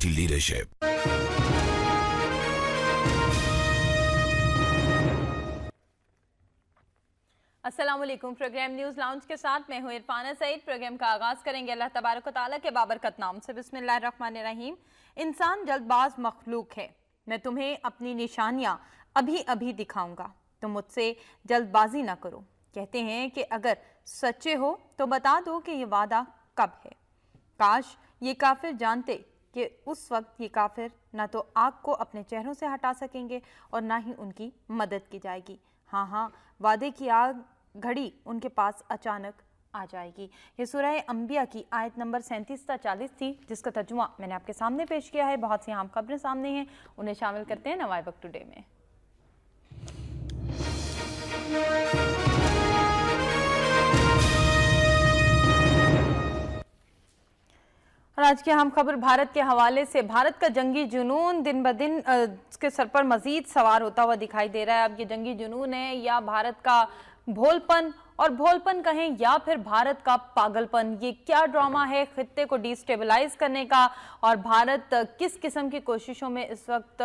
leadership. السلام علیکم. Programme news lounge کے ساتھ میں ہوں عرفانہ سعید. پروگرام کا آغاز کریں گے اللہ تبارک و تعالیٰ کے بابرکت نام سے. بسم اللہ الرحمن الرحیم. انسان جلد باز مخلوق ہے. میں تمہیں اپنی نشانیاں ابھی ابھی دکھاؤں گا, تم مجھ سے جلد بازی نہ کرو. کہتے ہیں کہ اگر سچے ہو تو بتا دو کہ یہ وعدہ کب ہے. کاش یہ کافر جانتے کہ اس وقت یہ کافر نہ تو آگ کو اپنے چہروں سے ہٹا سکیں گے اور نہ ہی ان کی مدد کی جائے گی. ہاں وعدے کی آگ گھڑی ان کے پاس اچانک آ جائے گی. یہ سورہ انبیاء کی آیت نمبر 37 تا 40 تھی, جس کا ترجمہ میں نے آپ کے سامنے پیش کیا ہے. بہت سی اہم خبریں سامنے ہیں, انہیں شامل کرتے ہیں نوائے وقت ٹوڈے میں. اور آج کی اہم خبر بھارت کے حوالے سے. بھارت کا جنگی جنون دن بدن اس کے سر پر مزید سوار ہوتا ہوا دکھائی دے رہا ہے. اب یہ جنگی جنون ہے یا بھارت کا بھول پن, اور بھول پن کہیں یا پھر بھارت کا پاگل پن. یہ کیا ڈرامہ ہے خطے کو ڈی سٹیبلائز کرنے کا, اور بھارت کس قسم کی کوششوں میں اس وقت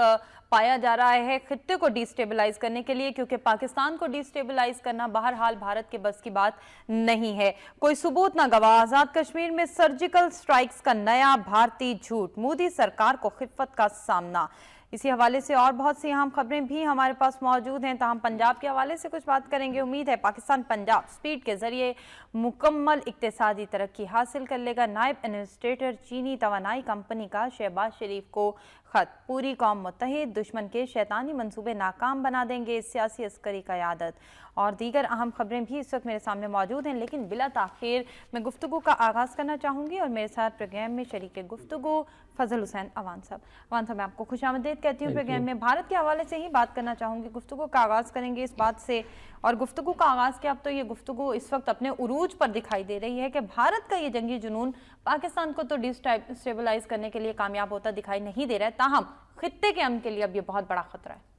پایا جا رہا ہے خطے کو ڈی سٹیبلائز کرنے کے لیے, کیونکہ پاکستان کو ڈی سٹیبلائز کرنا بہرحال بھارت کے بس کی بات نہیں ہے. کوئی ثبوت نہ گواہ. آزاد کشمیر میں سرجیکل سٹرائکس کا نیا بھارتی جھوٹ. مودی سرکار کو خفت کا سامنا. اسی حوالے سے اور بہت سی اہم خبریں بھی ہمارے پاس موجود ہیں, تاہم پنجاب کے حوالے سے کچھ بات کریں گے. امید ہے پاکستان پنجاب سپیڈ کے ذریعے مکمل اقتصادی ترقی حاصل کر لے گا. نائب ایڈمنسٹریٹر چینی توانائی کمپنی کا شہباز شریف کو خط. پوری قوم متحد, دشمن کے شیطانی منصوبے ناکام بنا دیں گے سیاسی عسکری قیادت. اور دیگر اہم خبریں بھی اس وقت میرے سامنے موجود ہیں, لیکن بلا تاخیر میں گفتگو کا آغاز کرنا چاہوں گی اور میرے ساتھ پروگرام میں شریک گفتگو فضل حسین عوان صاحب. عوان صاحب, میں آپ کو خوش آمدید کہتی ہوں پروگرام میں. بھارت کے حوالے سے ہی بات کرنا چاہوں گی. گفتگو کا آغاز کریں گے اس بات سے, اور گفتگو کا آغاز کیا, اب تو یہ گفتگو اس وقت اپنے عروج پر دکھائی دے رہی ہے کہ بھارت کا یہ جنگی جنون پاکستان کو تو ڈی سٹیبلائز کرنے کے لیے کامیاب ہوتا دکھائی نہیں دے رہا ہے, تاہم خطے کے امن کے لیے اب یہ بہت بڑا خطرہ ہے.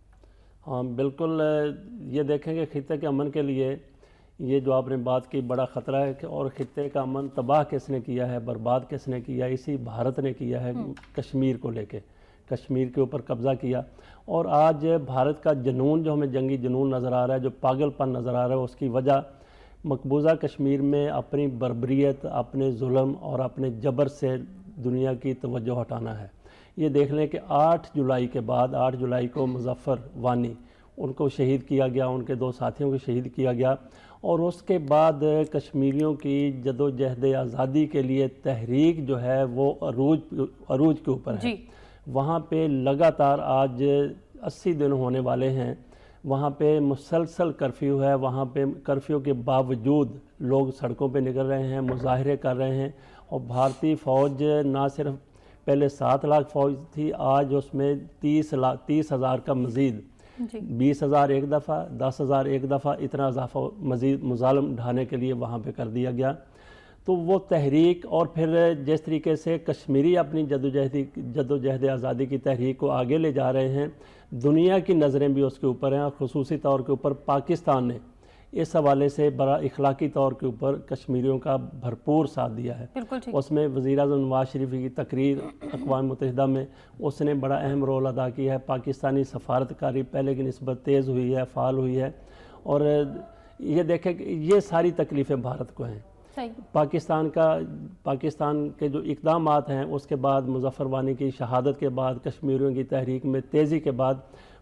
ہاں بالکل, یہ دیکھیں کہ خطے کے امن کے لیے یہ جو آپ نے بات کی بڑا خطرہ ہے, اور خطے کا امن تباہ کس نے کیا ہے, برباد کس نے کیا, اسی بھارت نے کیا ہے. کشمیر کو لے کے, کشمیر کے اوپر قبضہ کیا, اور آج بھارت کا جنون جو ہمیں جنگی جنون نظر آ رہا ہے, جو پاگل پن نظر آ رہا ہے, اس کی وجہ مقبوضہ کشمیر میں اپنی بربریت, اپنے ظلم اور اپنے جبر سے دنیا کی توجہ ہٹانا ہے. یہ دیکھ لیں کہ 8 جولائی کے بعد, 8 جولائی کو مظفر وانی ان کو شہید کیا گیا, ان کے 2 ساتھیوں کو شہید کیا گیا, اور اس کے بعد کشمیریوں کی جدوجہد آزادی کے لیے تحریک جو ہے وہ عروج کے اوپر ہے. وہاں پہ لگاتار آج 80 دن ہونے والے ہیں, وہاں پہ مسلسل کرفیو ہے. وہاں پہ کرفیو کے باوجود لوگ سڑکوں پہ نکل رہے ہیں, مظاہرے کر رہے ہیں, اور بھارتی فوج نہ صرف پہلے 7 لاکھ فوج تھی, آج اس میں 30,000 کا مزید, 20,000 ایک دفعہ, 10,000 ایک دفعہ, اتنا اضافہ مزید مظالم ڈھانے کے لیے وہاں پہ کر دیا گیا. تو وہ تحریک, اور پھر جس طریقے سے کشمیری اپنی جدوجہد آزادی کی تحریک کو آگے لے جا رہے ہیں, دنیا کی نظریں بھی اس کے اوپر ہیں, اور خصوصی طور کے اوپر پاکستان نے اس حوالے سے بڑا اخلاقی طور کے اوپر کشمیریوں کا بھرپور ساتھ دیا ہے. اس میں وزیر اعظم نواز شریف کی تقریر اقوام متحدہ میں اس نے بڑا اہم رول ادا کیا ہے. پاکستانی سفارتکاری پہلے کی نسبت تیز ہوئی ہے, فعال ہوئی ہے, اور یہ دیکھیں کہ یہ ساری تکلیفیں بھارت کو ہیں. پاکستان کے جو اقدامات ہیں, اس کے بعد مظفر وانی کی شہادت کے بعد, کشمیریوں کی تحریک میں تیزی کے بعد,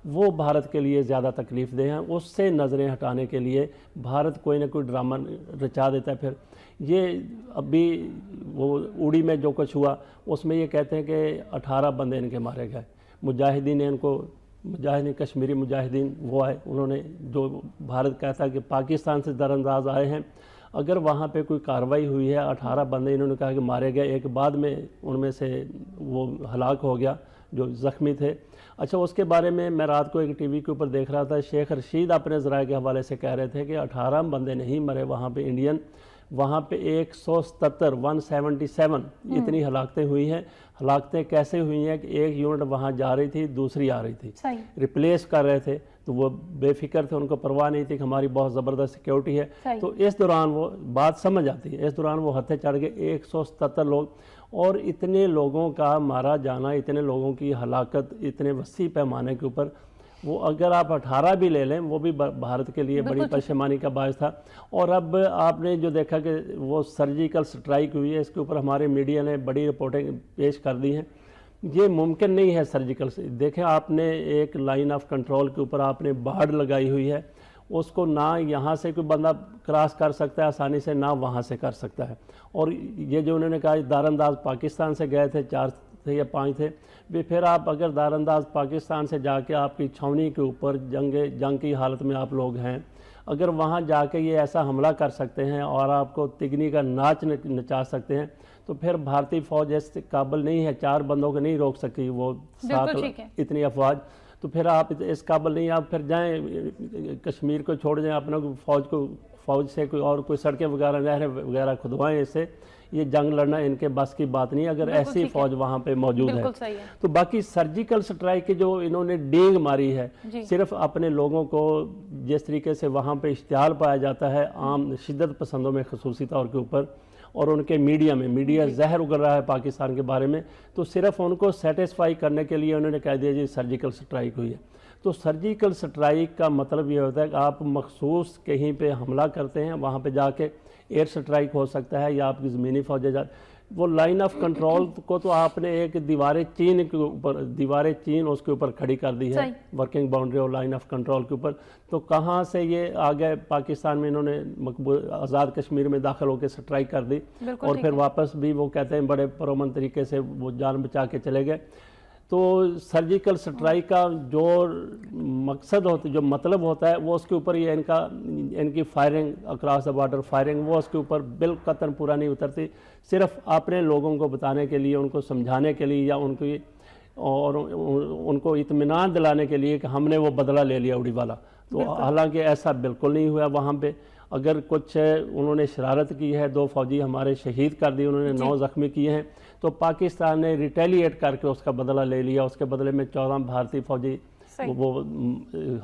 وہ بھارت کے لیے زیادہ تکلیف دہ ہیں. اس سے نظریں ہٹانے کے لیے بھارت کوئی نہ کوئی ڈرامہ رچا دیتا ہے. پھر یہ ابھی وہ اوڑی میں جو کچھ ہوا, اس میں یہ کہتے ہیں کہ 18 بندے ان کے مارے گئے. مجاہدین نے ان کو, کشمیری مجاہدین وہ آئے, انہوں نے, جو بھارت کہتا ہے کہ پاکستان سے در انداز آئے ہیں, اگر وہاں پہ کوئی کارروائی ہوئی ہے, 18 بندے انہوں نے کہا کہ مارے گئے, ایک بعد میں ان میں سے وہ ہلاک ہو گیا جو زخمی تھے. اچھا, اس کے بارے میں رات کو ایک ٹی وی کے اوپر دیکھ رہا تھا, شیخ رشید اپنے ذرائع کے حوالے سے کہہ رہے تھے کہ 18 بندے نہیں مرے وہاں پہ انڈین, वहाँ पे 177 इतनी हलाकतें हुई हैं। हलाकतें कैसे हुई हैं कि एक यूनिट वहाँ जा रही थी, दूसरी आ रही थी, रिप्लेस कर रहे थे, तो वो बेफिक्र थे, उनको परवाह नहीं थी कि हमारी बहुत ज़बरदस्त सिक्योरिटी है। तो इस दौरान वो बात समझ आती है, इस दौरान वो हत्थे चढ़ गए 177 लोग, और इतने लोगों का मारा जाना, इतने लोगों की हलाकत इतने वसी पैमाने के ऊपर, वो अगर आप 18 भी ले लें वो भी भारत के लिए बड़ी परेशानी का बायस था। और अब आपने जो देखा कि वो सर्जिकल स्ट्राइक हुई है, इसके ऊपर हमारे मीडिया ने बड़ी रिपोर्टें पेश कर दी हैं। ये मुमकिन नहीं है सर्जिकल से, देखें आपने एक लाइन ऑफ कंट्रोल के ऊपर आपने बाड़ लगाई हुई है, उसको ना यहाँ से कोई बंदा क्रॉस कर सकता है आसानी से, ना वहाँ से कर सकता है। और ये जो उन्होंने कहा दारंदाज पाकिस्तान से गए थे, 4 थे या 5 थे भी, फिर आप अगर दारंदाज पाकिस्तान से जाके आपकी छावनी के ऊपर जंग की हालत में आप लोग हैं, अगर वहाँ जाके ये ऐसा हमला कर सकते हैं और आपको तिगनी का नाच नचा सकते हैं, तो फिर भारतीय फौज इस काबिल नहीं है, 4 बंदों को नहीं रोक सकी वो 7 इतनी अफवाज, तो फिर आप इस काबिल नहीं, आप फिर जाएं कश्मीर को छोड़ जाएं, अपना फौज से कोई और कोई सड़कें वगैरह नहरें वगैरह खुदवाएं, इससे ये जंग लड़ना इनके बस की बात नहीं, अगर ऐसी फौज वहाँ पे मौजूद है। तो बाकी सर्जिकल स्ट्राइक की जो इन्होंने डींग मारी है, सिर्फ अपने लोगों को जिस तरीके से वहाँ पे इश्तिहाल पाया जाता है आम शिद्दत पसंदों में खसूसी तौर के ऊपर, और उनके मीडिया जहर उगल रहा है पाकिस्तान के बारे में, तो सिर्फ उनको सेटिस्फाई करने के लिए उन्होंने कह दिया जी सर्जिकल स्ट्राइक हुई है। तो सर्जिकल स्ट्राइक का मतलब ये होता है कि आप मखसूस कहीं पे हमला करते हैं, वहाँ पे जाके एयर स्ट्राइक हो सकता है या आपकी ज़मीनी फौजें वो लाइन ऑफ कंट्रोल को तो आपने एक दीवार चीन उसके ऊपर खड़ी कर दी है, वर्किंग बाउंड्री और लाइन ऑफ कंट्रोल के ऊपर। तो कहाँ से ये आ गए पाकिस्तान में, इन्होंने आज़ाद कश्मीर में दाखिल होकर स्ट्राइक कर दी, और फिर वापस भी वो कहते हैं बड़े परअमन तरीके से वो जान बचा के चले गए। तो सर्जिकल स्ट्राइक का जो मकसद होता, जो मतलब होता है, वो उसके ऊपर ये इनकी firing across the border firing, वो उसके ऊपर बिल्कुल पूरा नहीं उतरती, सिर्फ अपने लोगों को बताने के लिए, उनको समझाने के लिए, या उनको इत्मीनान दिलाने के लिए कि हमने वो बदला ले लिया उड़ी वाला। तो हालांकि ऐसा बिल्कुल नहीं हुआ। वहाँ पे अगर कुछ उन्होंने शरारत की है, 2 फौजी हमारे शहीद कर दिए, उन्होंने 9 ज़ख्मी किए हैं, तो पाकिस्तान ने रिटेलिएट करके उसका बदला ले लिया। उसके बदले में 14 भारतीय फौजी वो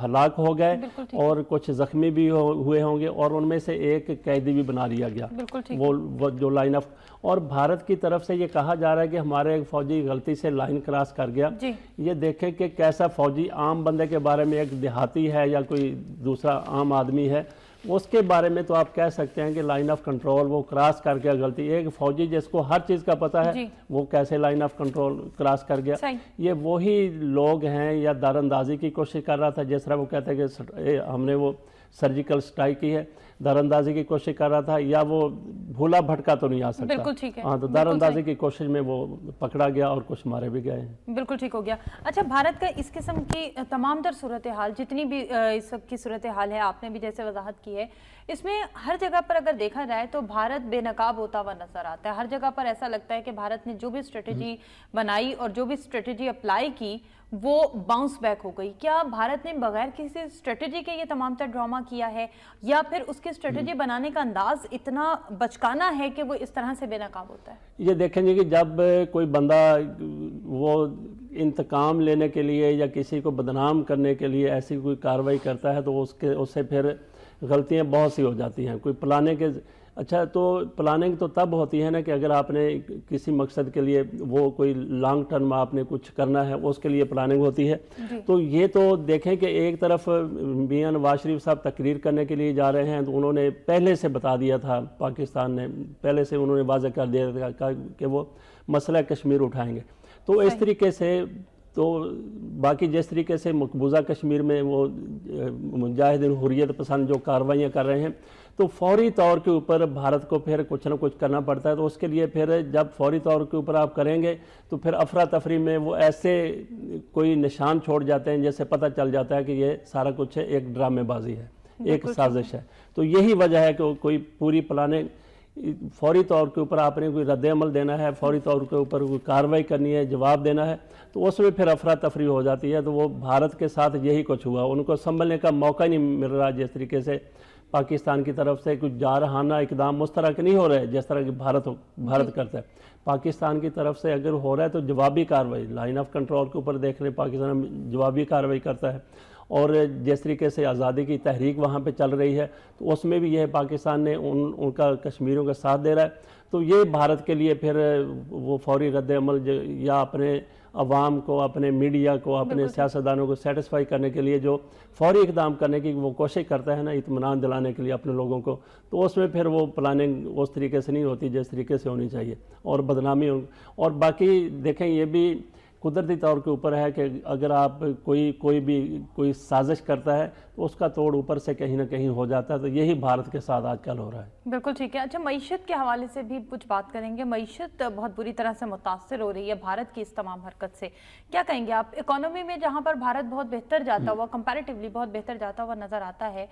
हलाक हो गए और कुछ ज़ख्मी भी हुए होंगे, और उनमें से एक कैदी भी बना लिया गया। वो जो लाइन ऑफ, और भारत की तरफ से ये कहा जा रहा है कि हमारे एक फौजी गलती से लाइन क्रॉस कर गया। ये देखें कि कैसा फौजी, आम बंदे के बारे में, एक देहाती है या कोई दूसरा आम आदमी है, उसके बारे में तो आप कह सकते हैं कि लाइन ऑफ कंट्रोल वो क्रॉस कर गया गलती। एक फौजी जिसको हर चीज़ का पता है, वो कैसे लाइन ऑफ कंट्रोल क्रॉस कर गया। ये वही लोग हैं, या दारंदाजी की कोशिश कर रहा था, जिस तरह वो कहते हैं कि हमने वो सर्जिकल स्ट्राइक की है, दारंदाजी की कोशिश कर रहा था, या वो भूला भटका तो नहीं आ सकता। बिल्कुल ठीक है। हाँ, तो दारंदाजी की कोशिश में वो पकड़ा गया और कुछ मारे भी गए हैं। बिल्कुल ठीक हो गया। अच्छा, भारत का इस किस्म की तमाम तर सूरत हाल, जितनी भी इस वक्त की सूरत हाल है, आपने भी जैसे वजाहत की है, इसमें हर जगह पर अगर देखा जाए तो भारत बेनकाब होता हुआ नजर आता है। हर जगह पर ऐसा लगता है कि भारत ने जो भी स्ट्रेटेजी बनाई और जो भी स्ट्रेटेजी अप्लाई की, वो बाउंस बैक हो गई। क्या भारत ने बगैर किसी स्ट्रेटेजी के ये तमाम तर ड्रामा किया है, या फिर उसकी स्ट्रेटेजी बनाने का अंदाज इतना बचकाना है कि वो इस तरह से बेनकाब होता है? ये देखेंगे कि जब कोई बंदा वो इंतकाम लेने के लिए या किसी को बदनाम करने के लिए ऐसी कोई कार्रवाई करता है, तो उससे फिर गलतियां बहुत सी हो जाती हैं। कोई प्लानिंग के, अच्छा, तो प्लानिंग तो तब होती है ना कि अगर आपने किसी मकसद के लिए वो कोई लॉन्ग टर्म आपने कुछ करना है, उसके लिए प्लानिंग होती है। तो ये तो देखें कि एक तरफ मियां नवाज शरीफ साहब तकरीर करने के लिए जा रहे हैं, तो उन्होंने पहले से बता दिया था, पाकिस्तान ने पहले से उन्होंने वाज़ेह कर दिया था कि वो मसला कश्मीर उठाएंगे। तो इस तरीके से, तो बाकी जिस तरीके से मकबूजा कश्मीर में वो मुजाहिदीन हुर्रियत पसंद जो कार्रवाइयाँ कर रहे हैं, तो फौरी तौर के ऊपर भारत को फिर कुछ ना कुछ करना पड़ता है। तो उसके लिए फिर जब फौरी तौर के ऊपर आप करेंगे, तो फिर अफरा तफरी में वो ऐसे कोई निशान छोड़ जाते हैं जैसे पता चल जाता है कि ये सारा कुछ एक ड्रामेबाजी है, एक साजिश है। तो यही वजह है कि कोई पूरी प्लानिंग, फौरी तौर के ऊपर आपने कोई रद्द अमल देना है, फौरी तौर के ऊपर कोई कार्रवाई करनी है, जवाब देना है, तो उसमें फिर अफरा तफरी हो जाती है। तो वो भारत के साथ यही कुछ हुआ, उनको संभलने का मौका ही नहीं मिल रहा। जिस तरीके से پاکستان کی طرف سے کچھ جارحانہ اقدام اس طرح کے نہیں ہو رہے جس طرح کہ بھارت کرتا ہے. پاکستان کی طرف سے اگر ہو رہا ہے تو جوابی کارروائی، لائن آف کنٹرول کے اوپر دیکھ لیں پاکستان جوابی کارروائی کرتا ہے. اور جس طریقے سے آزادی کی تحریک وہاں پہ چل رہی ہے تو اس میں بھی یہ پاکستان نے ان کا کشمیریوں کا ساتھ دے رہا ہے. تو یہ بھارت کے لیے پھر وہ فوری رد عمل یا اپنے عوام کو، اپنے میڈیا کو، اپنے سیاستدانوں کو سیٹسفائی کرنے کے لیے جو فوری اقدام کرنے کی وہ کوشش کرتا ہے نا، اطمینان دلانے کے لیے اپنے لوگوں کو، تو اس میں پھر وہ پلاننگ اس طریقے سے نہیں ہوتی جس طریقے سے ہونی چاہیے. اور بدنامی اور باقی دیکھیں یہ بھی قدرتی طور کے اوپر ہے کہ اگر آپ کوئی سازش کرتا ہے تو اس کا توڑ اوپر سے کہیں نہ کہیں ہو جاتا ہے. تو یہی بھارت کے ساتھ آج کل ہو رہا ہے. بالکل ٹھیک ہے. اچھا، معیشت کے حوالے سے بھی کچھ بات کریں گے. معیشت بہت بری طرح سے متاثر ہو رہی ہے بھارت کی اس تمام حرکت سے. کیا کہیں گے آپ؟ اکانومی میں جہاں پر بھارت بہت بہتر جاتا ہوا، کمپیریٹیولی بہت بہتر جاتا ہوا نظر آتا ہے،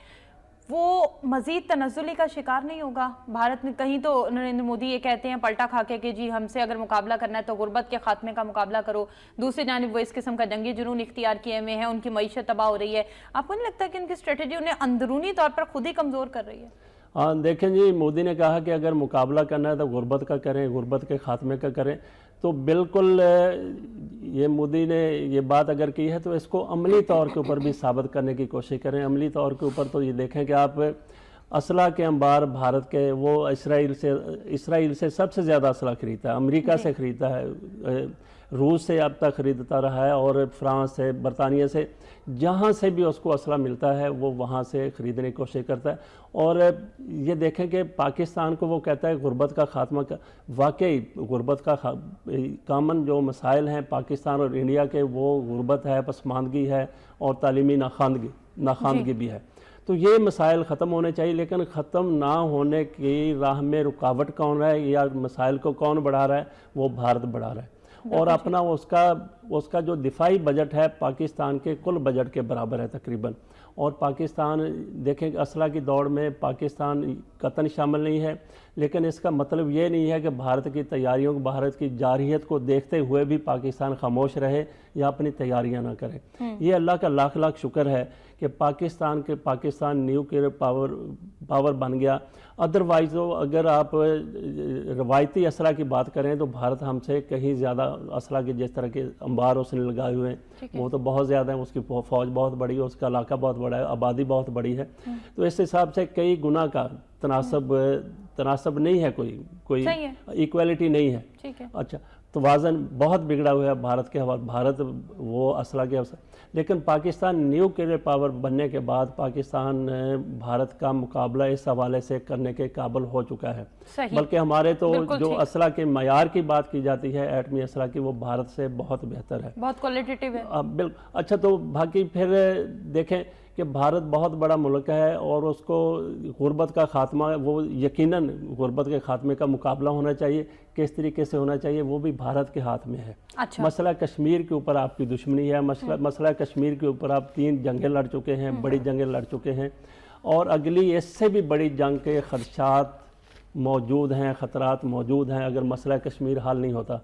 وہ مزید تنزلی کا شکار نہیں ہوگا؟ بھارت میں کہیں تو نریندر مودی یہ کہتے ہیں پلٹا کھا کے کہ جی ہم سے اگر مقابلہ کرنا ہے تو غربت کے خاتمے کا مقابلہ کرو. دوسری جانب وہ اس قسم کا جنگی جنون اختیار کیے ہوئے ہیں، ان کی معیشت تباہ ہو رہی ہے. آپ کو نہیں لگتا کہ ان کی اسٹریٹجی انہیں اندرونی طور پر خود ہی کمزور کر رہی ہے؟ ہاں دیکھیں جی، مودی نے کہا کہ اگر مقابلہ کرنا ہے تو غربت کا کریں، غربت کے خاتمے کا کریں. تو بالکل یہ مودی نے یہ بات اگر کی ہے تو اس کو عملی طور کے اوپر بھی ثابت کرنے کی کوشش کریں. عملی طور کے اوپر تو یہ دیکھیں کہ آپ اسلحہ کے انبار بھارت کے وہ اسرائیل سے سب سے زیادہ اسلحہ خریدتا ہے، امریکہ سے خریدتا ہے، روس سے اب تک خریدتا رہا ہے، اور فرانس سے، برطانیہ سے، جہاں سے بھی اس کو اسلحہ ملتا ہے وہ وہاں سے خریدنے کی کوشش کرتا ہے. اور یہ دیکھیں کہ پاکستان کو وہ کہتا ہے غربت کا خاتمہ واقعی غربت کا کامن جو مسائل ہیں پاکستان اور انڈیا کے، وہ غربت ہے، پسماندگی ہے، اور تعلیمی ناخواندگی بھی ہے. تو یہ مسائل ختم ہونے چاہیے، لیکن ختم نہ ہونے کی راہ میں رکاوٹ کون رہا ہے یا مسائل کو کون بڑھا رہا ہے؟ وہ بھارت بڑھا رہا ہے. اور اپنا اس کا جو دفاعی بجٹ ہے پاکستان کے کل بجٹ کے برابر ہے تقریباً. اور پاکستان دیکھیں کہ اسلحہ کی دوڑ میں پاکستان قطعاً شامل نہیں ہے، لیکن اس کا مطلب یہ نہیں ہے کہ بھارت کی تیاریوں کو، بھارت کی جارحیت کو دیکھتے ہوئے بھی پاکستان خاموش رہے یا اپنی تیاریاں نہ کرے. یہ اللہ کا لاکھ لاکھ شکر ہے کہ پاکستان نیوکلیئر پاور بن گیا. ادروائز اگر آپ روایتی اسلحہ کی بات کریں تو بھارت ہم سے کہیں زیادہ اسلحہ کے جس طرح کے انبار اس نے لگائے ہوئے ہیں وہ تو بہت زیادہ ہیں. اس کی فوج بہت بڑی ہے، اس کا علاقہ بہت بڑا ہے، آبادی بہت بڑی ہے. تو اس حساب سے کئی گنا کا تناسب نہیں ہے، کوئی ایکویلٹی نہیں ہے. اچھا، توازن بہت بگڑا ہوا ہے بھارت کے حوالے. بھارت وہ اسلحہ کے لیکن پاکستان نیوکلیئر پاور بننے کے بعد پاکستان بھارت کا مقابلہ اس حوالے سے کرنے کے قابل ہو چکا ہے. بلکہ ہمارے تو جو اسلحہ کے معیار کی بات کی جاتی ہے ایٹمی اسلحہ کی، وہ بھارت سے بہت بہتر ہے، بہت کوالٹیٹیو ہے. بالکل. اچھا، تو باقی پھر دیکھیں کہ بھارت بہت بڑا ملک ہے اور اس کو غربت کا خاتمہ، وہ یقیناً غربت کے خاتمے کا مقابلہ ہونا چاہیے. کس طریقے سے ہونا چاہیے وہ بھی بھارت کے ہاتھ میں ہے. مسئلہ کشمیر کے اوپر آپ کی دشمنی ہے، مسئلہ کشمیر کے اوپر آپ 3 جنگیں لڑ چکے ہیں، بڑی جنگیں لڑ چکے ہیں، اور اگلی اس سے بھی بڑی جنگ کے خدشات موجود ہیں، خطرات موجود ہیں اگر مسئلہ کشمیر حل نہیں ہوتا.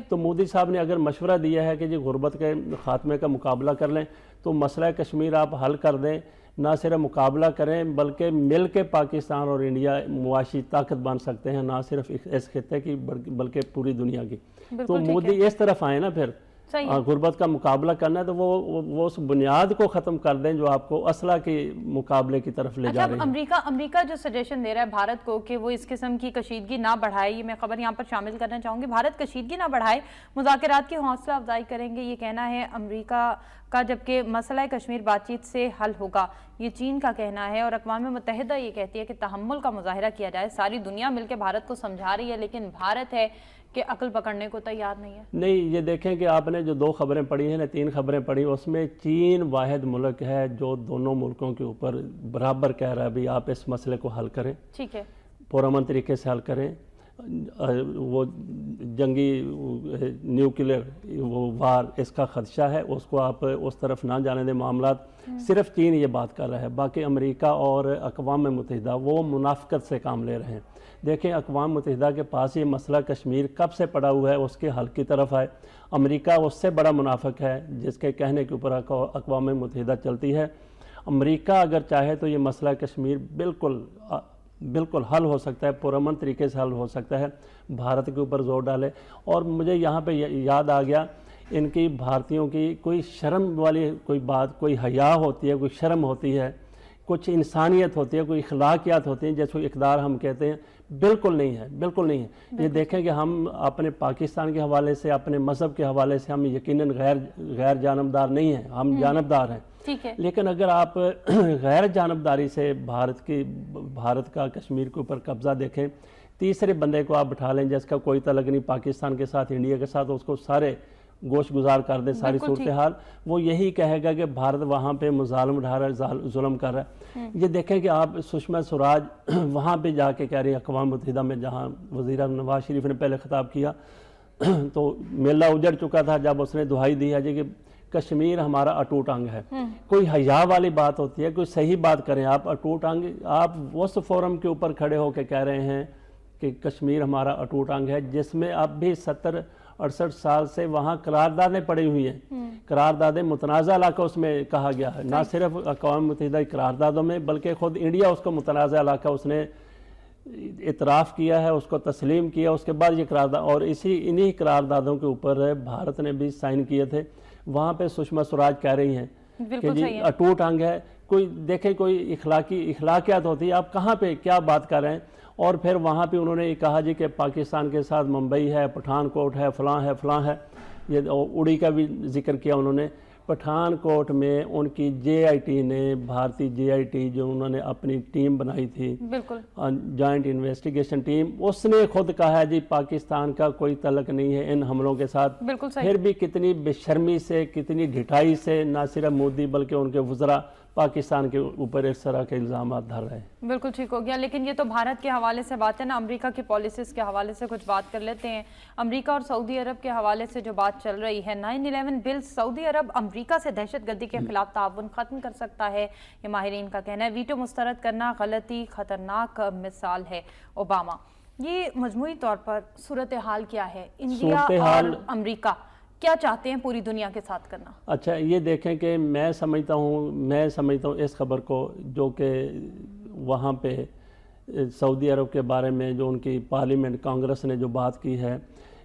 تو مودی صاحب نے اگر مشورہ دیا ہے کہ جی غربت کے خاتمے کا مقابلہ کر لیں تو مسئلہ کشمیر آپ حل کر دیں، نہ صرف مقابلہ کریں بلکہ مل کے پاکستان اور انڈیا معاشی طاقت بن سکتے ہیں، نہ صرف اس خطے کی بلکہ پوری دنیا کی. تو مودی اس طرف آئے نا، پھر غربت کا مقابلہ کرنا ہے تو وہ اس بنیاد کو ختم کر دیں جو آپ کو اسلحہ کے مقابلے کی طرف لے جا رہی ہے. امریکہ جو سجیشن دے رہا ہے بھارت کو کہ وہ اس قسم کی کشیدگی نہ بڑھائے، یہ میں خبر یہاں پر شامل کرنا چاہوں گی. بھارت کشیدگی نہ بڑھائے، مذاکرات کی حوصلہ افزائی کریں گے، یہ کہنا ہے امریکہ کا، جبکہ مسئلہ کشمیر بات چیت سے حل ہوگا، یہ چین کا کہنا ہے. اور اقوام متحدہ یہ کہتی ہے کہ تحمل کا مظاہرہ کیا جائے. ساری دنیا مل کے بھارت کو سمجھا رہی ہے، لیکن بھارت ہے کہ عقل پکڑنے کو تیار نہیں ہے. نہیں، یہ دیکھیں کہ آپ نے جو 2 خبریں پڑھی ہیں، 3 خبریں پڑھی، اس میں چین واحد ملک ہے جو دونوں ملکوں کے اوپر برابر کہہ رہا ہے بھی آپ اس مسئلے کو حل کریں، ٹھیک ہے، پرامن طریقے سے حل کریں. وہ جنگی نیوکلیئر وہ وار اس کا خدشہ ہے، اس کو آپ اس طرف نہ جانے دیں معاملات. صرف چین یہ بات کر رہا ہے، باقی امریکہ اور اقوام متحدہ وہ منافقت سے کام لے رہے ہیں. دیکھیں اقوام متحدہ کے پاس یہ مسئلہ کشمیر کب سے پڑا ہوا ہے، اس کے حل کی طرف آئے. امریکہ اس سے بڑا منافق ہے جس کے کہنے کے اوپر اقوام متحدہ چلتی ہے. امریکہ اگر چاہے تو یہ مسئلہ کشمیر بالکل حل ہو سکتا ہے، پرامن طریقے سے حل ہو سکتا ہے، بھارت کے اوپر زور ڈالے۔ اور مجھے یہاں پہ یاد آ گیا ان کی بھارتیوں کی کوئی شرم والی کوئی بات، کوئی حیا ہوتی ہے، کوئی شرم ہوتی ہے، کچھ انسانیت ہوتی ہے، کوئی اخلاقیات ہوتی ہیں جیسے اقدار ہم کہتے ہیں، بالکل نہیں ہے، بالکل نہیں ہے۔ یہ دیکھیں کہ ہم اپنے پاکستان کے حوالے سے، اپنے مذہب کے حوالے سے ہم یقیناً غیر جانبدار نہیں ہیں، ہم جانبدار ہیں، ٹھیک ہے، لیکن اگر آپ غیر جانبداری سے بھارت کا کشمیر کے اوپر قبضہ دیکھیں، تیسرے بندے کو آپ بٹھا لیں جس کا کوئی تعلق نہیں پاکستان کے ساتھ، انڈیا کے ساتھ، اس کو سارے گوش گزار کر دیں ساری صورتحال، وہ یہی کہے گا کہ بھارت وہاں پہ مظالم اٹھا رہا ہے، ظلم کر رہا ہے۔ یہ دیکھیں کہ آپ سشما سوراج وہاں پہ جا کے کہہ رہی ہیں اقوام متحدہ میں، جہاں وزیر اعظم نواز شریف نے پہلے خطاب کیا تو میلہ اجڑ چکا تھا جب اس نے دہائی دی ہے جی کہ کشمیر ہمارا اٹوٹ انگ ہے۔ کوئی حیا والی بات ہوتی ہے، کوئی صحیح بات کریں آپ، اٹوٹ انگ آپ اس فورم کے اوپر کھڑے ہو کے کہہ رہے ہیں کہ کشمیر ہمارا اٹوٹ انگ ہے، جس میں اب بھی 68 سال سے وہاں قراردادیں پڑی ہوئی ہیں، قراردادیں متنازع علاقہ اس میں کہا گیا ہے، نہ صرف اقوام متحدہ قراردادوں میں بلکہ خود انڈیا اس کو متنازع علاقہ اس نے اعتراف کیا ہے، اس کو تسلیم کیا، اس کے بعد یہ قرارداد، اور انہی قراردادوں کے اوپر بھارت نے بھی سائن کیے تھے۔ وہاں پہ سشما سوراج کہہ رہی ہیں کہ جی اٹوٹ انگ ہے، کوئی دیکھیں کوئی اخلاقیات ہوتی ہے، آپ کہاں پہ کیا بات کر رہے ہیں۔ اور پھر وہاں پہ انہوں نے یہ کہا جی کہ پاکستان کے ساتھ ممبئی ہے، پٹھان کوٹ ہے، فلاں ہے، یہ اڑی کا بھی ذکر کیا انہوں نے۔ پٹھان کوٹ میں ان کی JIT نے، بھارتی JIT جو انہوں نے اپنی ٹیم بنائی تھی، بالکل جوائنٹ انویسٹیگیشن ٹیم، اس نے خود کہا ہے جی پاکستان کا کوئی تعلق نہیں ہے ان حملوں کے ساتھ۔ بالکل صحیح۔ پھر بھی کتنی بے شرمی سے، کتنی ڈھٹائی سے نہ صرف مودی بلکہ ان کے وزراء پاکستان کے اوپر اس طرح کے الزامات دھر رہے ہیں۔ بالکل ٹھیک ہو گیا، لیکن یہ تو بھارت کے حوالے سے بات ہے نا، امریکہ کی پالیسیز کے حوالے سے کچھ بات کر لیتے ہیں۔ امریکہ اور سعودی عرب کے حوالے سے جو بات چل رہی ہے، 9/11 بل سعودی عرب امریکہ سے دہشت گردی کے خلاف تعاون ختم کر سکتا ہے، یہ ماہرین کا کہنا ہے۔ ویٹو مسترد کرنا غلطی، خطرناک مثال ہے اوباما۔ یہ مجموعی طور پر صورتحال کیا ہے؟ انڈیا اور امریکہ کیا چاہتے ہیں پوری دنیا کے ساتھ کرنا؟ اچھا یہ دیکھیں کہ میں سمجھتا ہوں اس خبر کو جو کہ وہاں پہ سعودی عرب کے بارے میں جو ان کی پارلیمنٹ کانگریس نے جو بات کی ہے،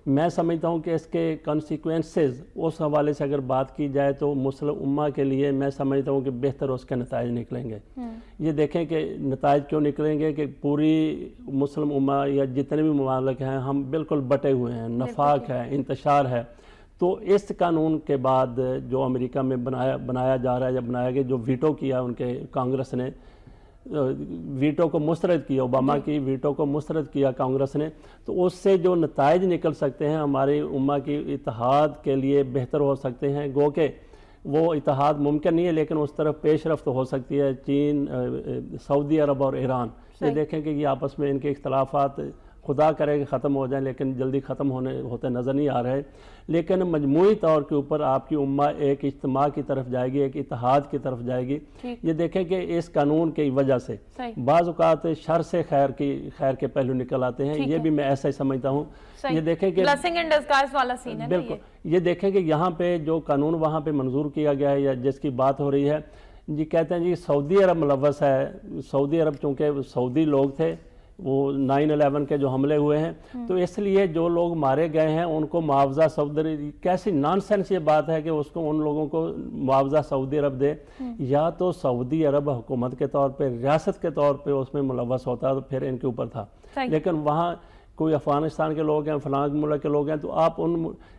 میں سمجھتا ہوں کہ اس کے کنسیکوینسز اس حوالے سے اگر بات کی جائے تو مسلم امہ کے لیے میں سمجھتا ہوں کہ بہتر اس کے نتائج نکلیں گے۔ یہ دیکھیں کہ نتائج کیوں نکلیں گے کہ پوری مسلم امہ یا جتنے بھی ممالک ہیں ہم بالکل بٹے ہوئے ہیں، نفاق ہے، انتشار ہے۔ تو اس قانون کے بعد جو امریکہ میں بنایا جا رہا ہے یا بنایا گیا، جو ویٹو کیا ان کے کانگریس نے، ویٹو کو مسترد کیا، اوباما کی ویٹو کو مسترد کیا کانگریس نے، تو اس سے جو نتائج نکل سکتے ہیں ہماری امہ کی اتحاد کے لیے بہتر ہو سکتے ہیں۔ گو کہ وہ اتحاد ممکن نہیں ہے لیکن اس طرف پیش رفت ہو سکتی ہے۔ چین، سعودی عرب اور ایران، یہ دیکھیں کہ یہ آپس میں ان کے اختلافات خدا کرے کہ ختم ہو جائیں لیکن جلدی ختم ہوتے نظر نہیں آ رہے، لیکن مجموعی طور کے اوپر آپ کی امہ ایک اجتماع کی طرف جائے گی، ایک اتحاد کی طرف جائے گی۔ یہ دیکھیں کہ اس قانون کی وجہ سے بعض اوقات شر سے خیر کے پہلو نکل آتے ہیں، یہ بھی میں ایسا ہی سمجھتا ہوں۔ یہ دیکھیں کہ بالکل، یہ دیکھیں کہ یہاں پہ جو قانون وہاں پہ منظور کیا گیا ہے یا جس کی بات ہو رہی ہے، جی کہتے ہیں جی سعودی عرب ملوث ہے۔ سعودی عرب چونکہ سعودی لوگ تھے، وہ 9/11 کے جو حملے ہوئے ہیں، تو اس لیے جو لوگ مارے گئے ہیں ان کو معاوضہ سعودی عرب، کیسی نان سینس یہ بات ہے کہ اس کو ان لوگوں کو معاوضہ سعودی عرب دے، یا تو سعودی عرب حکومت کے طور پہ، ریاست کے طور پہ اس میں ملوث ہوتا تو پھر ان کے اوپر تھا، لیکن وہاں کوئی افغانستان کے لوگ ہیں، فلاں ملک کے لوگ ہیں، تو آپ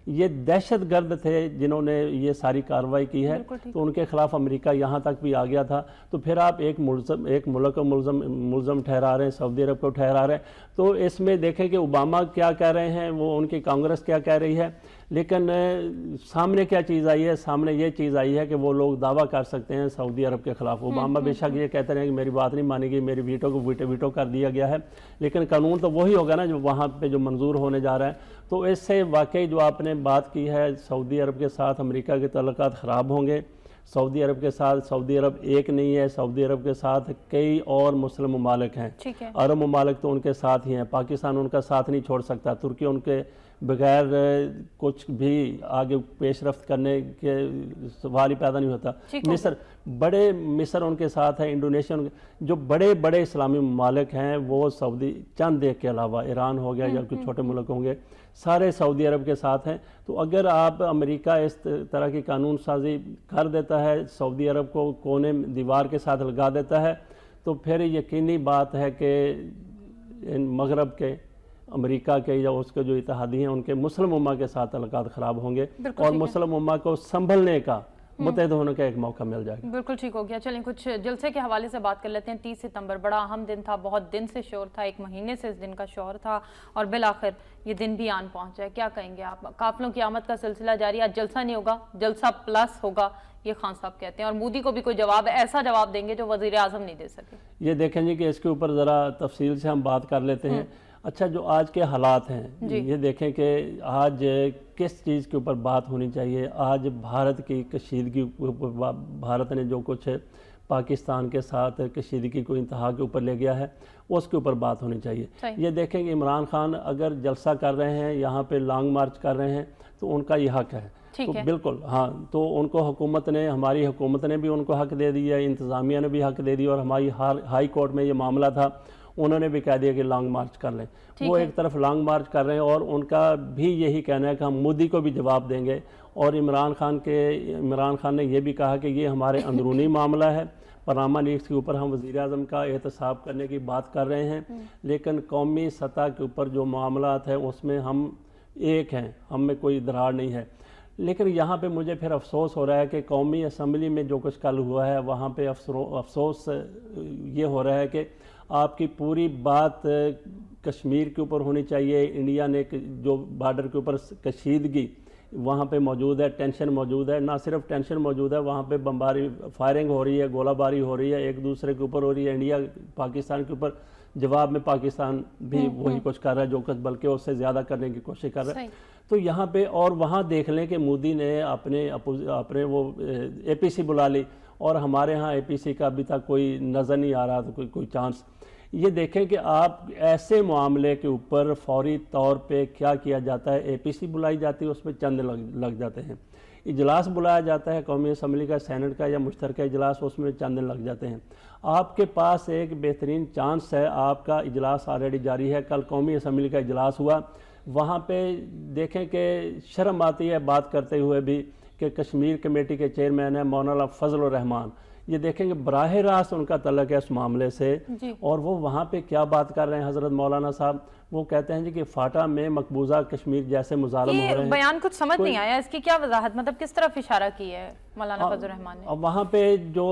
یہ دہشت گرد تھے جنہوں نے یہ ساری کارروائی کی ہے، تو ان کے خلاف امریکہ یہاں تک بھی آ گیا تھا۔ تو پھر آپ ایک ملک کو ملزم ٹھہرا رہے ہیں، سعودی عرب کو ٹھہرا رہے ہیں۔ تو اس میں دیکھیں کہ اوباما کیا کہہ رہے ہیں، وہ ان کی کانگریس کیا کہہ رہی ہے، لیکن سامنے کیا چیز آئی ہے؟ سامنے یہ چیز آئی ہے کہ وہ لوگ دعویٰ کر سکتے ہیں سعودی عرب کے خلاف۔ اوباما بے شک یہ کہتے ہیں کہ میری بات نہیں مانی گئی، میری ویٹو کو ویٹو کر دیا گیا ہے، لیکن قانون تو وہی ہوگا نا جو وہاں پہ جو منظور ہونے جا رہا ہے۔ تو اس سے واقعی جو آپ نے بات کی ہے، سعودی عرب کے ساتھ امریکہ کے تعلقات خراب ہوں گے۔ سعودی عرب کے ساتھ، سعودی عرب ایک نہیں ہے، سعودی عرب کے ساتھ کئی اور مسلم ممالک ہیں، عرب ممالک تو ان کے ساتھ ہی ہیں، پاکستان ان کا ساتھ نہیں چھوڑ سکتا، ترکی ان کے बगैर कुछ भी आगे पेश रफ्त करने के सवाल ही पैदा नहीं होता। मिस्र, बड़े मिस्र उनके साथ है, इंडोनेशिया जो बड़े बड़े इस्लामी ममालिक हैं वो सऊदी, चंद एक के अलावा ईरान हो गया या कुछ छोटे मुल्क होंगे, सारे सऊदी अरब के साथ हैं। तो अगर आप अमेरिका इस तरह की कानून साजी कर देता है, सऊदी अरब को कोने दीवार के साथ लगा देता है, तो फिर यकीनी बात है कि इन मगरब के, अमेरिका के या उसके जो इत्तेहादी हैं उनके मुस्लिम उम्मा के साथ तल्लुकात ख़राब होंगे और मुस्लिम उम्मा को संभलने का, मुत्तहद होने का एक मौका मिल जाएगा। बिल्कुल ठीक हो गया। चलें कुछ जलसे के हवाले से बात कर लेते हैं। 30 सितंबर बड़ा अहम दिन था, बहुत दिन से शोर था, एक महीने से इस दिन का शोर था और बिल आखिर ये दिन भी आन पहुंचा है। क्या कहेंगे आप? काफिलों की आमद का सिलसिला जारी, आज जलसा नहीं होगा, जलसा प्लस होगा, ये खान साहब कहते हैं, और मोदी को भी कोई जवाब, ऐसा जवाब देंगे जो वजीर आजम नहीं दे सके। ये देखें जी कि इसके ऊपर ज़रा तफसील से हम बात कर लेते हैं। अच्छा, जो आज के हालात हैं, ये देखें कि आज किस चीज़ के ऊपर बात होनी चाहिए। आज भारत की कशीदगी, भारत ने जो कुछ पाकिस्तान के साथ कशीदगी को इंतहा के ऊपर ले गया है, उसके ऊपर बात होनी चाहिए। ये देखें कि इमरान खान अगर जलसा कर रहे हैं, यहाँ पे लॉन्ग मार्च कर रहे हैं, तो उनका ये हक है। तो बिल्कुल हाँ, तो उनको हुकूमत ने, हमारी हुकूमत ने भी उनको हक दे दिया, इंतज़ामिया ने भी हक दे दिया, और हमारी हाई कोर्ट में ये मामला था, उन्होंने भी कह दिया कि लॉन्ग मार्च कर लें। वो एक तरफ लॉन्ग मार्च कर रहे हैं और उनका भी यही कहना है कि हम मोदी को भी जवाब देंगे। और इमरान खान ने यह भी कहा कि ये हमारे अंदरूनी मामला है, पनामा लीक्स के ऊपर हम वज़ीर आज़म का एहतसाब करने की बात कर रहे हैं, लेकिन कौमी सतह के ऊपर जो मामलात है उसमें हम एक हैं, हम में कोई दरार नहीं है। लेकिन यहाँ पे मुझे फिर अफसोस हो रहा है कि कौमी असम्बली में जो कुछ कल हुआ है, वहाँ पे अफसोस ये हो रहा है कि आपकी पूरी बात कश्मीर के ऊपर होनी चाहिए। इंडिया ने जो बॉर्डर के ऊपर कशीदगी वहाँ पे मौजूद है, टेंशन मौजूद है, ना सिर्फ टेंशन मौजूद है, वहाँ पे बमबारी, फायरिंग हो रही है, गोलाबारी हो रही है, एक दूसरे के ऊपर हो रही है। इंडिया पाकिस्तान के ऊपर जवाब में पाकिस्तान भी वही कुछ कर रहा है, जो कुछ बल्कि उससे ज़्यादा करने की कोशिश कर रहा है। तो यहाँ पे और वहाँ देख लें कि मोदी ने अपने वो APC बुला ली, और हमारे यहाँ APC का अभी तक कोई नज़र नहीं आ रहा, तो कोई चांस। ये देखें कि आप ऐसे मामले के ऊपर फौरी तौर पे क्या किया जाता है, APC बुलाई जाती है, उसमें चंद लग जाते हैं। इजलास बुलाया जाता है कौमी असम्बली का, सेनेट का या मुश्तरका इजलास, उसमें चंद दिन लग जाते हैं। आपके पास एक बेहतरीन चांस है, आपका इजलास ऑलरेडी जारी है, कल कौमी असम्बली का इजलास हुआ, वहाँ पे देखें कि शर्म आती है बात करते हुए भी कि कश्मीर कमेटी के चेयरमैन है मौलाना फजल रहमान, ये देखेंगे बराह रास्त उनका तल्लक है इस मामले से, और वो वहाँ पे क्या बात कर रहे हैं हज़रत मौलाना साहब, वो कहते हैं जी कि फाटा में मकबूजा कश्मीर जैसे मुजालम हो रहे हैं। बयान कुछ समझ नहीं आया, इसकी क्या वजाहत, मतलब किस तरफ इशारा की है मौलाना फजल रहमान ने? वहाँ पे जो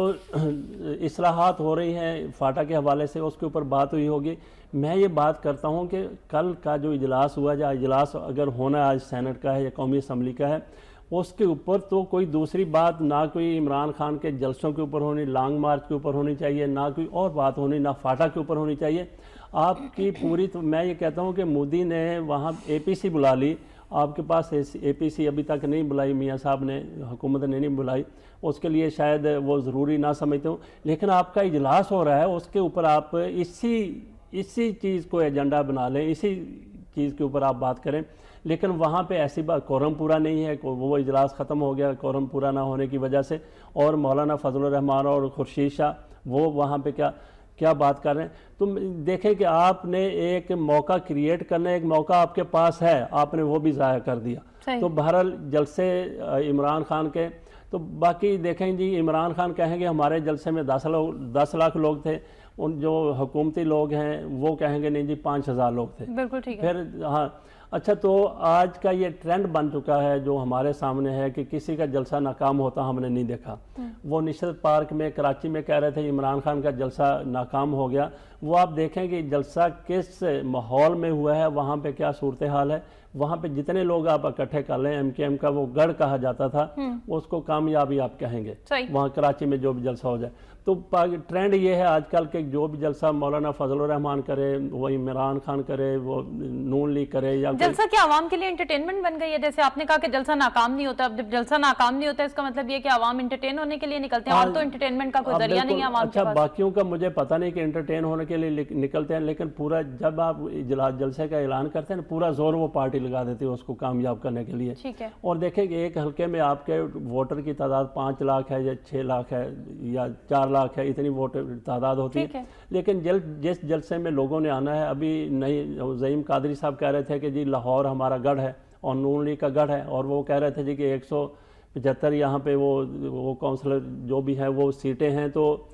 इस्लाहात हो रही हैं फाटा के हवाले से, उसके ऊपर बात हुई होगी। मैं ये बात करता हूँ कि कल का जो इजलास हुआ, जो इजलास अगर होना आज सेनेट का है या कौमी असम्बली का है, उसके ऊपर तो कोई दूसरी बात ना कोई इमरान खान के जलसों के ऊपर होनी, लॉन्ग मार्च के ऊपर होनी चाहिए, ना कोई और बात होनी, ना फाटा के ऊपर होनी चाहिए। आपकी पूरी, तो मैं ये कहता हूँ कि मोदी ने वहाँ APC बुला ली, आपके पास APC अभी तक नहीं बुलाई, मियाँ साहब ने, हुकूमत ने नहीं बुलाई, उसके लिए शायद वो ज़रूरी ना समझते हो, लेकिन आपका इजलास हो रहा है, उसके ऊपर आप इसी चीज़ को एजेंडा बना लें, इसी चीज़ के ऊपर आप बात करें। लेकिन वहाँ पे ऐसी बात, कोरम पूरा नहीं है, वो इजलास ख़त्म हो गया कोरम पूरा ना होने की वजह से, और मौलाना फजल रहमान और खुर्शीद शाह वो वहाँ पे क्या बात कर रहे हैं। तुम देखें कि आपने एक मौका क्रिएट करना, एक मौका आपके पास है, आपने वो भी ज़ाया कर दिया। तो बहरहाल जलसे इमरान खान के, तो बाकी देखें जी, इमरान खान कहेंगे हमारे जलसे में 10 लाख लोग थे, उन जो हुकूमती लोग हैं वो कहेंगे नहीं जी 5000 लोग थे। बिल्कुल ठीक है। फिर हाँ, अच्छा, तो आज का ये ट्रेंड बन चुका है जो हमारे सामने है कि किसी का जलसा नाकाम होता हमने नहीं देखा। वो निशरत पार्क में कराची में कह रहे थे इमरान खान का जलसा नाकाम हो गया, वो आप देखें कि जलसा किस माहौल में हुआ है, वहाँ पे क्या सूरत हाल है। वहाँ पे जितने लोग आप इकट्ठे कर लें, MKM का वो गढ़ कहा जाता था, उसको कामयाबी आप कहेंगे वहाँ कराची में जो भी जलसा हो जाए। तो ट्रेंड ये है आजकल के, जो भी जलसा मौलाना फजल रहमान करे, वो इमरान खान करे, वो नून लीग करे, या जलसा क्या आवाम के लिए एंटरटेनमेंट बन गई है? जैसे आपने कहा कि जलसा नाकाम नहीं होता, अब जब जलसा नाकाम नहीं होता इसका मतलब ये कि आवाम एंटरटेन होने के लिए निकलते हैं, और तो एंटरटेनमेंट का कोई जरिया नहीं है आवाम के पास। बाकियों का मुझे पता नहीं कि एंटरटेन होने के लिए निकलते हैं, लेकिन पूरा जब आप जलसे का ऐलान करते हैं पूरा जोर वो पार्टी लगा देती है उसको कामयाब करने के लिए। ठीक है। और देखें कि एक हलके में आपके वोटर की तादाद 5 लाख है या 6 लाख है या 4 लाख है, इतनी वोटर तादाद होती है। लेकिन जिस जलसे में लोगों ने आना है, अभी नहीं ज़हीम कादरी साहब कह रहे थे कि जी लाहौर हमारा गढ़ है और नून लीग का गढ़ है, और वो कह रहे थे जी कि 175 यहाँ पे वो काउंसलर जो भी हैं वो सीटें हैं, तो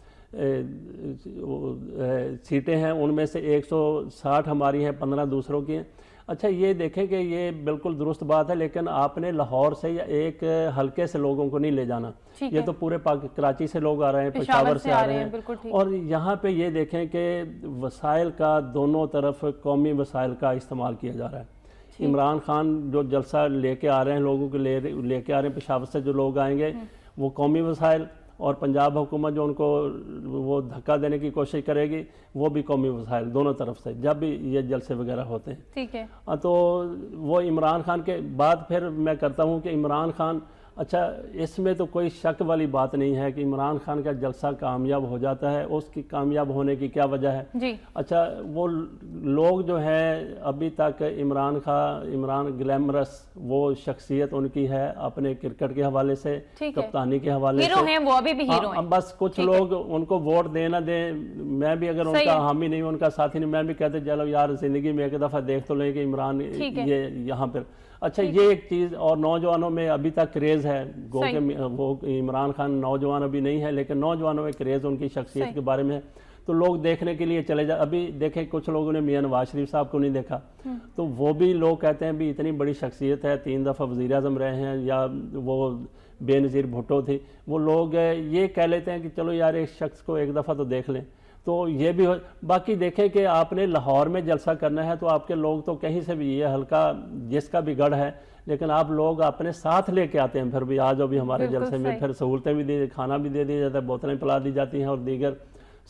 सीटें हैं उनमें से 160 हमारी हैं, 15 दूसरों की हैं। अच्छा ये देखें कि ये बिल्कुल दुरुस्त बात है, लेकिन आपने लाहौर से या एक हलके से लोगों को नहीं ले जाना। ये तो पूरे कराची से लोग आ रहे हैं, पेशावर से आ रहे हैं, और यहाँ पे ये देखें कि वसाइल का दोनों तरफ कौमी वसाइल का इस्तेमाल किया जा रहा है। इमरान खान जो जलसा लेके आ रहे हैं, लोगों को लेके आ रहे हैं, पेशावर से जो लोग आएंगे वो कौमी वसाइल, और पंजाब हुकूमत जो उनको वो धक्का देने की कोशिश करेगी वो भी कौमी वसाइल, दोनों तरफ से जब भी ये जलसे वगैरह होते हैं। ठीक है। तो वो इमरान खान के बाद फिर मैं करता हूँ कि इमरान खान, अच्छा इसमें तो कोई शक वाली बात नहीं है कि इमरान खान का जलसा कामयाब हो जाता है। उसकी कामयाब होने की क्या वजह है जी? अच्छा वो लोग जो है अभी तक इमरान ग्लैमरस वो शख्सियत उनकी है अपने क्रिकेट के हवाले से, कप्तानी के हवाले से, हीरो हैं वो, अभी भी हीरो हैं। बस कुछ लोग उनको वोट दे ना दें, मैं भी अगर उनका हामी नहीं, उनका साथी नहीं, मैं भी कहते चलो यार जिंदगी में एक दफ़ा देख तो लें कि इमरान ये यहाँ पर। अच्छा ये एक चीज़, और नौजवानों में अभी तक क्रेज़ है, गो के वो इमरान खान नौजवान अभी नहीं है, लेकिन नौजवानों में क्रेज़ उनकी शख्सियत के बारे में, तो लोग देखने के लिए चले जाए। अभी देखें कुछ लोगों ने मियां नवाज शरीफ साहब को नहीं देखा, तो वो भी लोग कहते हैं भी इतनी बड़ी शख्सियत है, 3 दफ़ा वज़ीर आज़म रहे हैं, या वो बेनज़ीर भुट्टो थी, वो लोग ये कह लेते हैं कि चलो यार एक शख्स को एक दफ़ा तो देख लें। तो ये भी हो, बाकी देखें कि आपने लाहौर में जलसा करना है तो आपके लोग तो कहीं से भी, ये हल्का जिसका भी गढ़ है, लेकिन आप लोग अपने साथ लेके आते हैं, फिर भी आज अभी हमारे जलसे में फिर सहूलतें भी दी, खाना भी दे दिया जाता है, बोतलें पिला दी जाती हैं और दीगर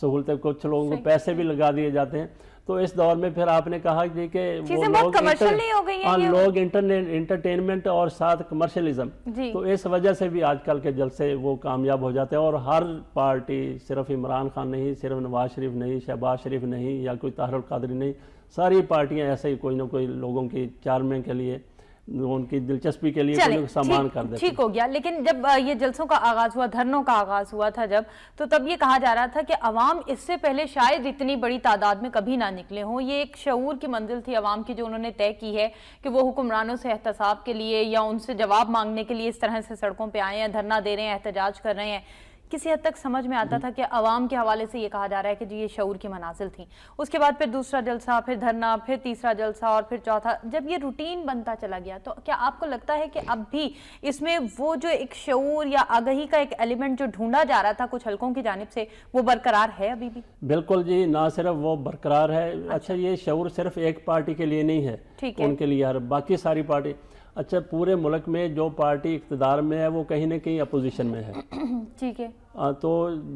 सहूलतें, कुछ लोगों को पैसे भी लगा दिए जाते हैं। तो इस दौर में फिर आपने कहा कि वो लोग इंटरटेनमेंट और साथ कमर्शलिज्म, तो इस वजह से भी आजकल के जलसे वो कामयाब हो जाते हैं। और हर पार्टी, सिर्फ इमरान खान नहीं, सिर्फ नवाज शरीफ नहीं, शहबाज शरीफ नहीं, या कोई ताहिर कादरी नहीं, सारी पार्टियां ऐसे ही कोई ना कोई लोगों की चार्मिंग के लिए, उनकी दिलचस्पी के लिए कोई सामान कर देते। ठीक हो गया। लेकिन जब ये जलसों का आगाज हुआ, धरनों का आगाज हुआ था जब, तो तब ये कहा जा रहा था कि अवाम इससे पहले शायद इतनी बड़ी तादाद में कभी ना निकले हों। ये एक शऊर की मंजिल थी अवाम की जो उन्होंने तय की है कि वो हुक्मरानों से एहतसाब के लिए या उनसे जवाब मांगने के लिए इस तरह से सड़कों पर आए हैं, धरना दे रहे हैं, एहतजाज कर रहे हैं। किसी हद तक समझ में आता था कि अवाम के हवाले से ये कहा जा रहा है कि जी ये शऊर की मनाजिल थी। उसके बाद फिर दूसरा जलसा, फिर धरना, फिर तीसरा जलसा और फिर चौथा। जब ये रूटीन बनता चला गया तो क्या आपको लगता है कि अब भी इसमें वो जो एक शऊर या आगही का एक एलिमेंट जो ढूंढा जा रहा था कुछ हलकों की जानिब से, वो बरकरार है अभी भी? बिल्कुल जी, ना सिर्फ वो बरकरार है। अच्छा ये शऊर सिर्फ एक पार्टी के लिए नहीं है, उनके लिए, बाकी सारी पार्टी, अच्छा पूरे मुल्क में जो पार्टी इक़्तिदार में है वो कहीं ना कहीं अपोजिशन में है। ठीक है। तो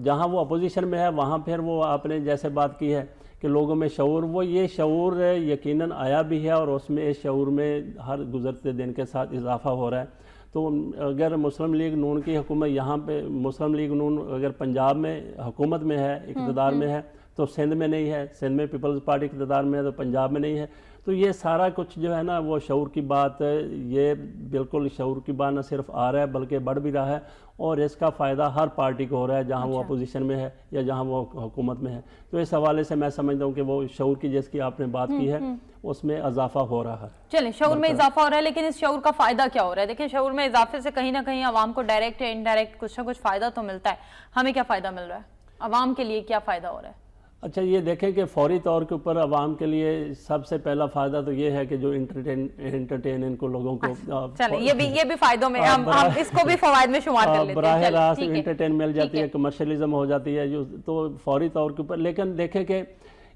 जहाँ वो अपोजिशन में है वहाँ फिर वो आपने जैसे बात की है कि लोगों में शऊर, वो ये शऊर यकीनन आया भी है और उसमें इस शऊर में हर गुजरते दिन के साथ इजाफा हो रहा है। तो अगर मुस्लिम लीग नून की हुकूमत यहाँ पे, मुस्लिम लीग नून अगर पंजाब में हुकूमत में है, इक़्तिदार में है, तो सिंध में नहीं है, सिंध में पीपल्स पार्टी इक़्तिदार में है, तो पंजाब में नहीं है। तो ये सारा कुछ जो है ना वो शऊर की बात, ये बिल्कुल शऊर की बात न सिर्फ आ रहा है बल्कि बढ़ भी रहा है, और इसका फ़ायदा हर पार्टी को हो रहा है जहाँ वो अपोजिशन में है या जहाँ वो हुकूमत में है। तो इस हवाले से मैं समझता हूँ कि वो शऊर की जिसकी आपने बात की है उसमें इजाफा हो रहा है। चलिए, शऊर में इजाफा हो रहा है, लेकिन इस शऊर का फ़ायदा क्या हो रहा है? देखिए, शऊर में इजाफे से कहीं ना कहीं आवाम को डायरेक्ट या इनडायरेक्ट कुछ ना कुछ फ़ायदा तो मिलता है। हमें क्या फ़ायदा मिल रहा है? आवाम के लिए क्या फ़ायदा हो रहा है? अच्छा ये देखें कि फौरी तौर के ऊपर आवाम के लिए सबसे पहला फ़ायदा तो ये है कि जो एंटरटेन इनको लोगों को, चले ये भी फ़ायदों में हम इसको भी फ़वाइद में शुमार कर लेते हैं। बराह रास्त एंटरटेन मिल जाती है, कमर्शलिज्म हो जाती है जो, तो फौरी तौर के ऊपर। लेकिन देखें कि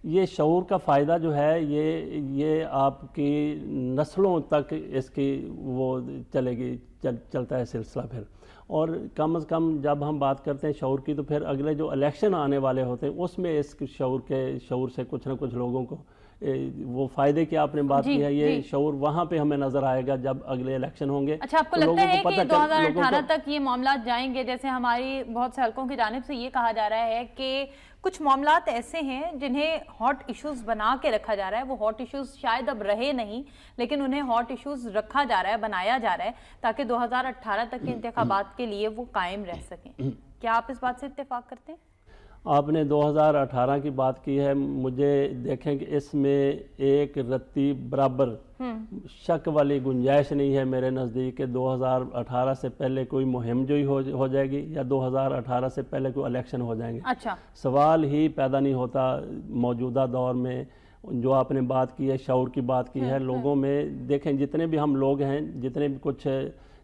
ये शऊर का फ़ायदा जो है ये आपकी नस्लों तक इसकी वो चलेगी, चलता है सिलसिला फिर। और कम से कम जब हम बात करते हैं शऊर की, तो फिर अगले जो इलेक्शन आने वाले होते हैं उसमें इस शऊर से कुछ ना कुछ लोगों को वो फायदे की आपने बात जी, की है, ये जी। शऊर वहाँ पे हमें नजर आएगा जब अगले इलेक्शन होंगे। अच्छा, आपको तो लगता लोगों है को कि पता लोगों 2018 को तक ये मामला जाएंगे? जैसे हमारी बहुत से हलकों की जानिब से ये कहा जा रहा है कि कुछ मामलात ऐसे हैं जिन्हें हॉट इश्यूज बना के रखा जा रहा है, वो हॉट इश्यूज शायद अब रहे नहीं, लेकिन उन्हें हॉट इश्यूज रखा जा रहा है, बनाया जा रहा है, ताकि 2018 तक के इंतखाबात के लिए वो कायम रह सकें। क्या आप इस बात से इत्तेफाक करते हैं? आपने 2018 की बात की है, मुझे देखें कि इसमें एक रत्ती बराबर शक वाली गुंजाइश नहीं है मेरे नज़दीक कि 2018 से पहले कोई मुहिम जो ही हो जाएगी या 2018 से पहले कोई इलेक्शन हो जाएंगे। अच्छा, सवाल ही पैदा नहीं होता मौजूदा दौर में। जो आपने बात की है, शऊर की बात की है, लोगों में देखें जितने भी हम लोग हैं,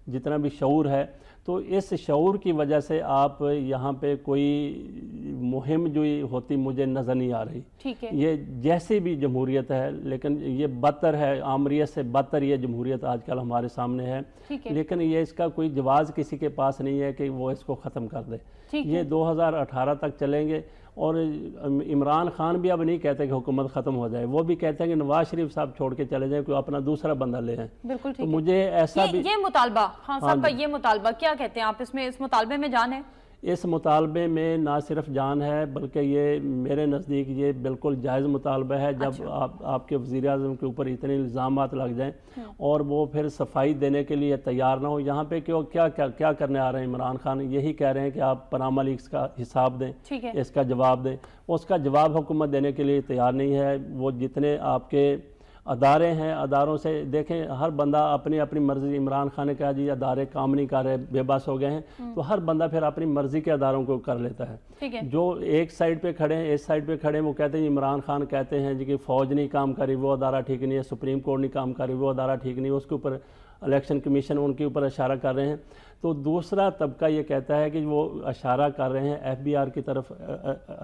जितना भी शऊर है, तो इस शऊर की वजह से आप यहाँ पे कोई मुहिम जो होती मुझे नज़र नहीं आ रही। ठीक है। ये जैसी भी जमहूरियत है, लेकिन ये बदतर है, आमरीत से बदतर ये जमहूरियत आजकल हमारे सामने है। ठीक है। लेकिन ये इसका कोई जवाब किसी के पास नहीं है कि वो इसको ख़त्म कर दे। ये 2018 तक चलेंगे। और इमरान खान भी अब नहीं कहते कि हुकूमत ख़त्म हो जाए, वो भी कहते हैं कि नवाज शरीफ साहब छोड़ के चले जाएं, कोई अपना दूसरा बंदा ले आए। बिल्कुल ठीक तो है। मुझे ऐसा भी ये मुतालबा, हाँ साहब का ये मुतालबा, क्या कहते हैं आप इसमें? इस मुतालबे में जान है? इस मुतालबे में ना सिर्फ जान है, बल्कि ये मेरे नज़दीक ये बिल्कुल जायज़ मुतालबा है। जब आपके वज़ीर आज़म के ऊपर इतने इल्ज़ामात लग जाएं और वो फिर सफाई देने के लिए तैयार ना हो। यहाँ पे क्यों क्या करने आ रहे हैं इमरान खान? यही कह रहे हैं कि आप पनामा लीक्स का हिसाब दें, इसका जवाब दें। उसका जवाब हुकूमत देने के लिए तैयार नहीं है। वो जितने आपके अदारे हैं, अदारों से देखें, हर बंदा अपनी अपनी मर्ज़ी, इमरान खान ने कहा जी अदारे काम नहीं कर रहे, बेबस हो गए हैं, तो हर बंदा फिर अपनी मर्ज़ी के अदारों को कर लेता है। ठीक है। जो एक साइड पे खड़े हैं, इस साइड पे खड़े हैं, वो कहते हैं इमरान खान कहते हैं जी कि फ़ौज नहीं काम करी, वो अदारा ठीक नहीं है, सुप्रीम कोर्ट नहीं काम करी, वो अदारा ठीक नहीं है, उसके ऊपर इलेक्शन कमीशन उनके ऊपर इशारा कर रहे हैं। तो दूसरा तबका ये कहता है कि वो इशारा कर रहे हैं FBI की तरफ,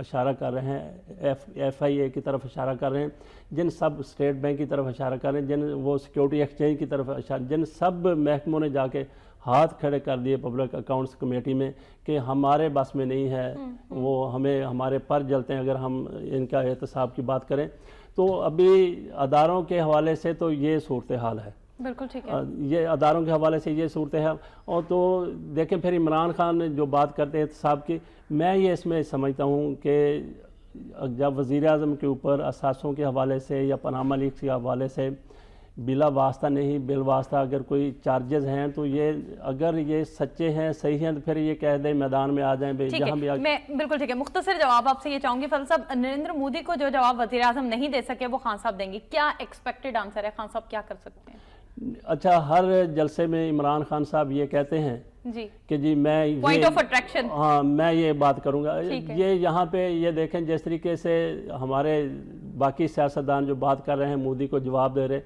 इशारा कर रहे हैं FIA की तरफ इशारा कर रहे हैं, जिन सब स्टेट बैंक की तरफ इशारा कर रहे हैं, जिन वो सिक्योरिटी एक्सचेंज की तरफ इशारा, जिन सब महकमों ने जाके हाथ खड़े कर दिए पब्लिक अकाउंट्स कमेटी में कि हमारे बस में नहीं है, वो हमें हमारे पर जलते हैं अगर हम इनका एहतसाब की बात करें। तो अभी अदारों के हवाले से तो ये सूरत हाल है। बिल्कुल ठीक है। ये अदारों के हवाले से ये सूरत है। और तो देखें फिर इमरान खान जो बात करते हैं एहतसाब की, मैं ये इसमें समझता हूँ कि जब वज़ीर आज़म के ऊपर असासों के हवाले से या पनामा लीक्स के हवाले से बिला वास्ता नहीं बिल वास्ता अगर कोई चार्जेस हैं, तो ये अगर ये सच्चे हैं, सही हैं, तो फिर ये कह दें मैदान में आ जाएं, जहाँ भी मैं बिल्कुल ठीक है। मुख्तसर जवाब आपसे ये चाहूंगी फजल साहब, नरेंद्र मोदी को जो जवाब वज़ीर आज़म नहीं दे सके वो खान साहब देंगे, क्या एक्सपेक्टेड आंसर है? खान साहब क्या कर सकते हैं? अच्छा, हर जलसे में इमरान खान साहब ये कहते हैं जी कि जी मैं पॉइंट ऑफ अट्रैक्शन, हाँ मैं ये बात करूँगा। ये यहाँ पे ये देखें जिस तरीके से हमारे बाकी सियासतदान जो बात कर रहे हैं, मोदी को जवाब दे रहे,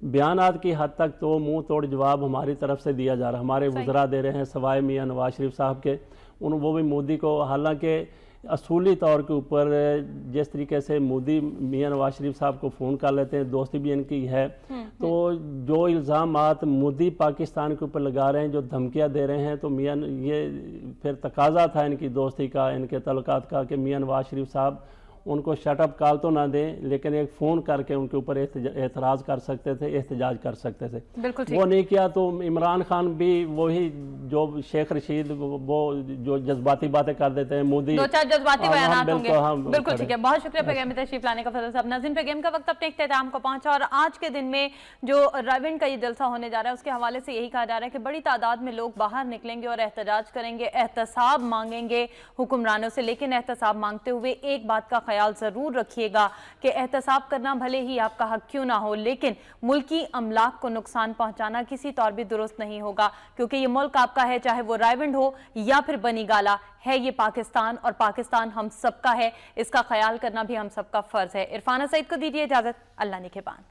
बयानात की हद तक तो मुंह तोड़ जवाब हमारी तरफ से दिया जा रहा है, हमारे वज़रा दे रहे हैं, सवाए मियाँ नवाज शरीफ साहब के, वो भी मोदी को, हालांकि असूली तौर के ऊपर जिस तरीके से मोदी मियाँ नवाज शरीफ साहब को फ़ोन कर लेते हैं, दोस्ती भी इनकी है, तो जो इल्ज़ामात मोदी पाकिस्तान के ऊपर लगा रहे हैं, जो धमकियां दे रहे हैं, तो मियाँ ये फिर तकाजा था इनकी दोस्ती का, इनके तल्लुकात का कि मियाँ नवाज शरीफ साहब उनको शटअप कॉल तो ना दें, लेकिन एक फ़ोन करके उनके ऊपर एतराज़ कर सकते थे, एहतजाज कर सकते थे। वो नहीं किया। तो इमरान खान भी वही जो शेख रशीद वो जो जज्बाती बातें कर देते हैं, मोदी दो चार जज्बाती बयानात होंगे। बिल्कुल ठीक है, बहुत शुक्रिया पैगम में तशरीफ लाने का फजल साहब। नाज़रीन, पैगम का वक्त अपने इख्तिताम को पहुंचा और आज के दिन में जो रायविंड का ये जलसा होने जा रहा है उसके हवाले से यही कहा जा रहा है कि बड़ी तादाद में लोग बाहर निकलेंगे और एहतजाज करेंगे, एहतसाब मांगेंगे हुक्मरानों से, लेकिन एहतसाब मांगते हुए एक बात का ख्याल जरूर रखिएगा कि एहतसाब करना भले ही आपका हक क्यों ना हो, लेकिन मुल्की अमलाक को नुकसान पहुंचाना किसी तौर भी दुरुस्त नहीं होगा, क्योंकि ये मुल्क आपका है, चाहे वो रायविंड हो या फिर बनी गाला है, ये पाकिस्तान और पाकिस्तान हम सबका है, इसका ख्याल करना भी हम सबका फर्ज है। इरफाना सईद को दीजिए इजाजत, अल्लाह निगहबान।